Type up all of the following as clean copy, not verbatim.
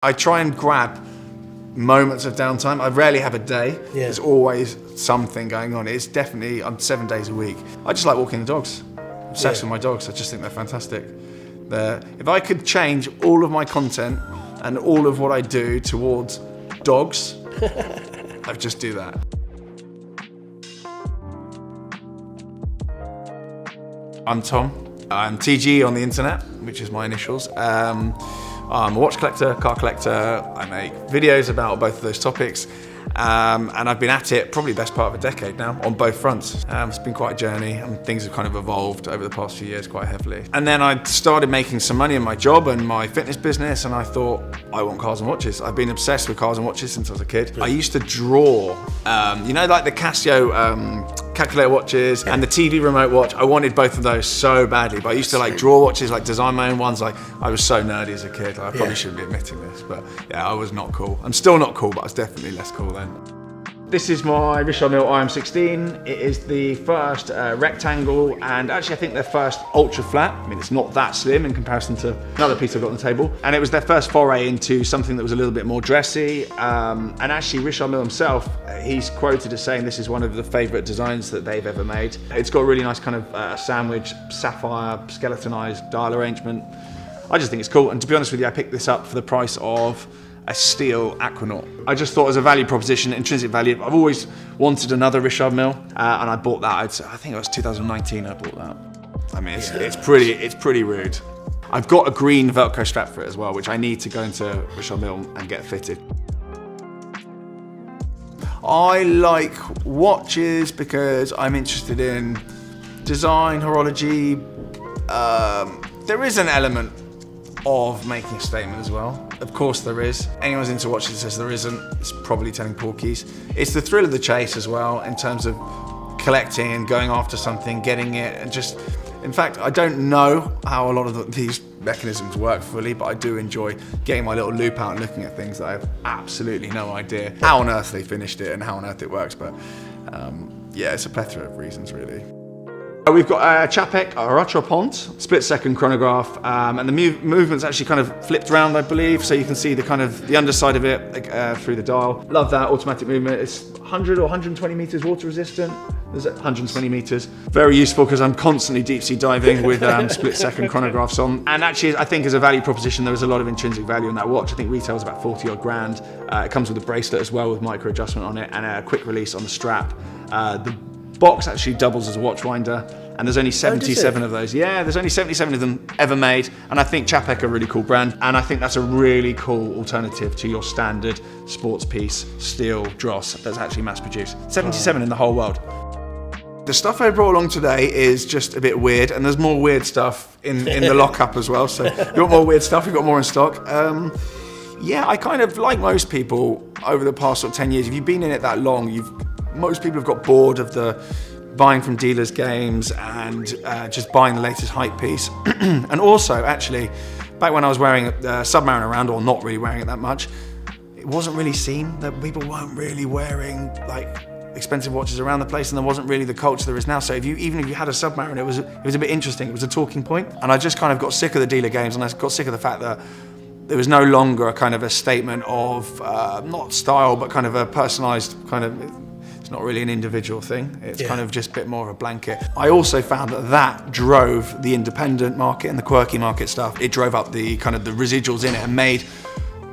I try and grab moments of downtime. I rarely have a day. Yeah. There's always something going on. It's definitely, I'm 7 days a week. I just like walking the dogs. I'm obsessed with my dogs. I just think they're fantastic. If I could change all of my content and all of what I do towards dogs, I'd just do that. I'm Tom. I'm TG on the internet, which is my initials. I'm a watch collector, car collector. I make videos about both of those topics. And I've been at it probably the best part of a decade now on both fronts. It's been quite a journey and things have kind of evolved over the past few years quite heavily. And then I started making some money in my job and my fitness business, and I thought, I want cars and watches. I've been obsessed with cars and watches since I was a kid. I used to draw, you know, like the Casio calculator watches and the TV remote watch. I wanted both of those so badly, but I used to like draw watches, like design my own ones. Like I was so nerdy as a kid. I probably shouldn't be admitting this, but yeah, I was not cool. I'm still not cool, but I was definitely less cool then. This is my Richard Mille IM16. It is the first rectangle, and actually I think their first ultra flat. I mean, it's not that slim in comparison to another piece I've got on the table. And it was their first foray into something that was a little bit more dressy. And actually Richard Mille himself, he's quoted as saying this is one of the favorite designs that they've ever made. It's got a really nice kind of sandwich, sapphire, skeletonized dial arrangement. I just think it's cool. And to be honest with you, I picked this up for the price of a steel Aquanaut. I just thought as a value proposition, intrinsic value, I've always wanted another Richard Mille, and I bought that. I think it was 2019 I bought that. I mean, it's pretty rude. I've got a green Velcro strap for it as well, which I need to go into Richard Mille and get fitted. I like watches because I'm interested in design, horology. There is an element of making a statement as well. Of course there is. Anyone's into watches that says there isn't, it's probably telling porkies. It's the thrill of the chase as well in terms of collecting and going after something, getting it, and just, in fact, I don't know how a lot of these mechanisms work fully, but I do enjoy getting my little loop out and looking at things that I have absolutely no idea how on earth they finished it and how on earth it works, but yeah, it's a plethora of reasons really. We've got a Chapek, a Rattrapant, split-second chronograph, and the movement's actually kind of flipped around, I believe, so you can see the kind of the underside of it through the dial. Love that automatic movement. It's 100 or 120 meters water resistant. There's 120 meters. Very useful because I'm constantly deep sea diving with split-second chronographs on. And actually, I think as a value proposition, there was a lot of intrinsic value in that watch. I think retail's about 40 odd grand. It comes with a bracelet as well with micro adjustment on it and a quick release on the strap. The box actually doubles as a watch winder, and there's only 77 of those. Yeah, there's only 77 of them ever made, and I think Chapek are a really cool brand, and I think that's a really cool alternative to your standard sports piece steel dross that's actually mass produced. 77 in the whole world. The stuff I brought along today is just a bit weird, and there's more weird stuff in the lockup as well, so if you want more weird stuff, we've got more in stock. Yeah, I kind of, like most people over the past sort of 10 years, if you've been in it that long, most people have got bored of the buying from dealers games and just buying the latest hype piece. And also, actually, back when I was wearing Submariner around, or not really wearing it that much, it wasn't really seen that people weren't really wearing like expensive watches around the place, and there wasn't really the culture there is now. So even if you had a Submariner, it was a bit interesting. It was a talking point. And I just kind of got sick of the dealer games, and I got sick of the fact that there was no longer a kind of a statement of not style, but kind of a personalized kind of. It's not really an individual thing. It's kind of just a bit more of a blanket. I also found that drove the independent market and the quirky market stuff. It drove up the kind of the residuals in it and made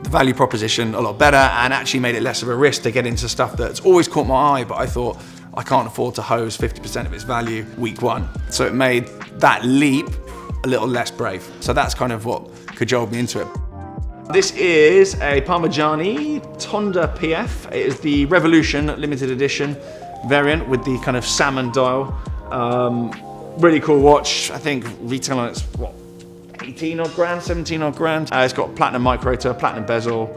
the value proposition a lot better, and actually made it less of a risk to get into stuff that's always caught my eye, but I thought I can't afford to hose 50% of its value week one. So it made that leap a little less brave. So that's kind of what cajoled me into it. This is a Parmigiani Tonda PF. It is the Revolution limited edition variant with the kind of salmon dial. Really cool watch. I think retail on it's what, 18 odd grand, 17 odd grand. It's got platinum mic rotor, platinum bezel.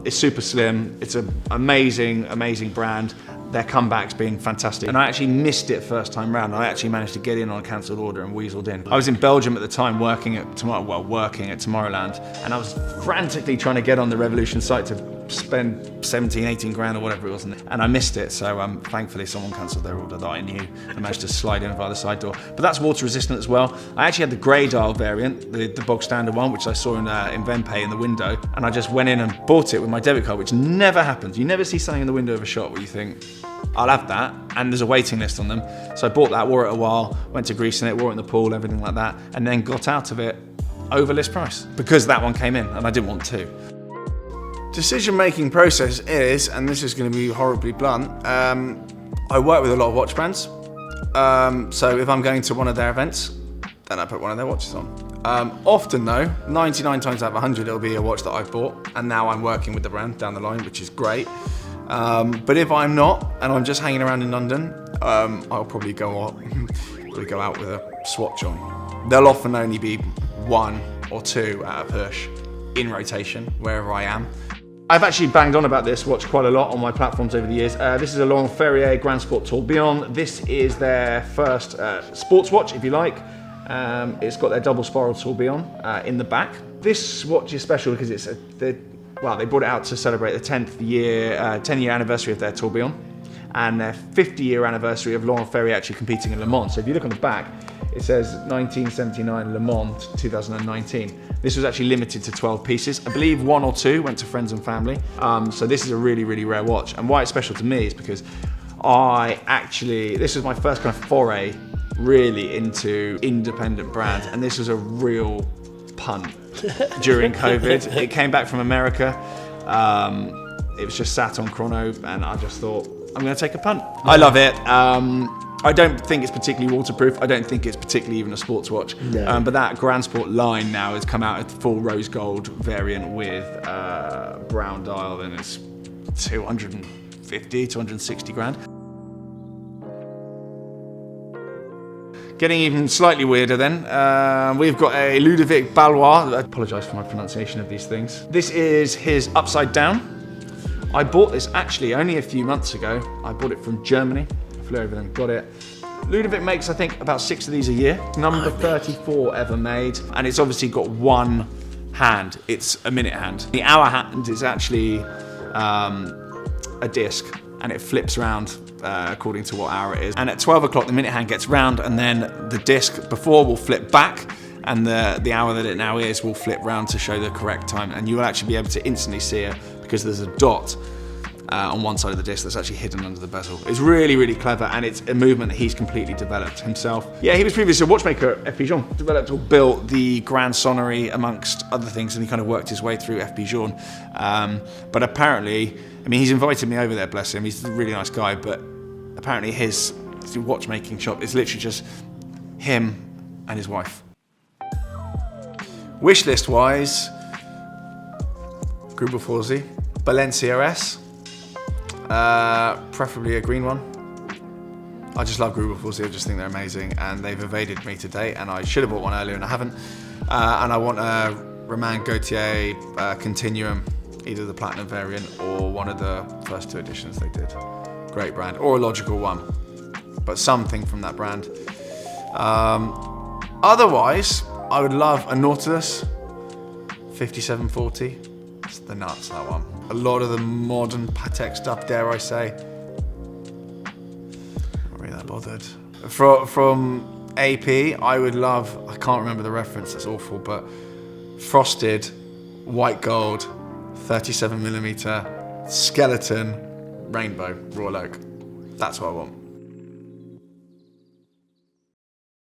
It's super slim. It's an amazing, amazing brand. Their comeback's been fantastic. And I actually missed it first time round. I actually managed to get in on a cancelled order and weaseled in. I was in Belgium at the time working at Tomorrowland, and I was frantically trying to get on the Revolution site to spend 17, 18 grand or whatever it was, and I missed it. So thankfully someone cancelled their order that I knew and managed to slide in via the side door. But that's water resistant as well. I actually had the grey dial variant, the bog standard one, which I saw in Venpay in the window, and I just went in and bought it with my debit card, which never happens. You never see something in the window of a shop where you think, I'll have that, and there's a waiting list on them. So I bought that, wore it a while, went to Greece in it, wore it in the pool, everything like that, and then got out of it over list price because that one came in and I didn't want to. Decision-making process is, and this is going to be horribly blunt, I work with a lot of watch brands. So if I'm going to one of their events, then I put one of their watches on. Often though, 99 times out of 100, it'll be a watch that I've bought, and now I'm working with the brand down the line, which is great. But if I'm not, and I'm just hanging around in London, I'll probably go out with a swatch on. There'll often only be one or two at a push in rotation, wherever I am. I've actually banged on about this watch quite a lot on my platforms over the years. This is a Laurent Ferrier Grand Sport Tourbillon. This is their first sports watch, if you like. It's got their double spiral tourbillon in the back. This watch is special because they brought it out to celebrate the 10-year anniversary of their tourbillon and their 50-year anniversary of Laurent Ferrier actually competing in Le Mans. So if you look on the back, it says 1979 Le Mans 2019. This was actually limited to 12 pieces. I believe 1 or 2 went to friends and family. So this is a really, really rare watch. And why it's special to me is because this was my first kind of foray really into independent brands. And this was a real punt during COVID. It came back from America. It was just sat on chrono and I just thought, I'm gonna take a punt. I love it. I don't think it's particularly waterproof. I don't think it's particularly even a sports watch. No. But that Grand Sport line now has come out with full rose gold variant with brown dial, and it's 250, 260 grand. Getting even slightly weirder then, we've got a Ludovic Ballois. I apologise for my pronunciation of these things. This is his upside down. I bought this actually only a few months ago. I bought it from Germany. Flew over and got it. Ludovic makes, I think, about 6 of these a year. Number 34 ever made. And it's obviously got one hand. It's a minute hand. The hour hand is actually a disc, and it flips around according to what hour it is. And at 12 o'clock, the minute hand gets round, and then the disc before will flip back, and the hour that it now is will flip round to show the correct time. And you will actually be able to instantly see it because there's a dot on one side of the disc that's actually hidden under the bezel. It's really, really clever, and it's a movement that he's completely developed himself. Yeah, he was previously a watchmaker at F. Pigeon, developed or built the Grande Sonnerie amongst other things, and he kind of worked his way through F. Pigeon. But apparently, I mean, he's invited me over there, bless him, he's a really nice guy, but apparently his watchmaking shop is literally just him and his wife. Wishlist wise, Gruber Forzi, Balenciaga S, preferably a green one. I just love Gruber Forzi, I just think they're amazing, and they've evaded me today, and I should have bought one earlier and I haven't. And I want a Romain Gaultier Continuum, either the platinum variant or one of the first 2 editions they did. Great brand, or a logical one, but something from that brand. Otherwise, I would love a Nautilus 5740. It's the nuts, that one. A lot of the modern Patek stuff, dare I say. Not really that bothered. From AP, I would love, I can't remember the reference, that's awful, but frosted, white gold, 37mm, skeleton, rainbow, Royal Oak. That's what I want.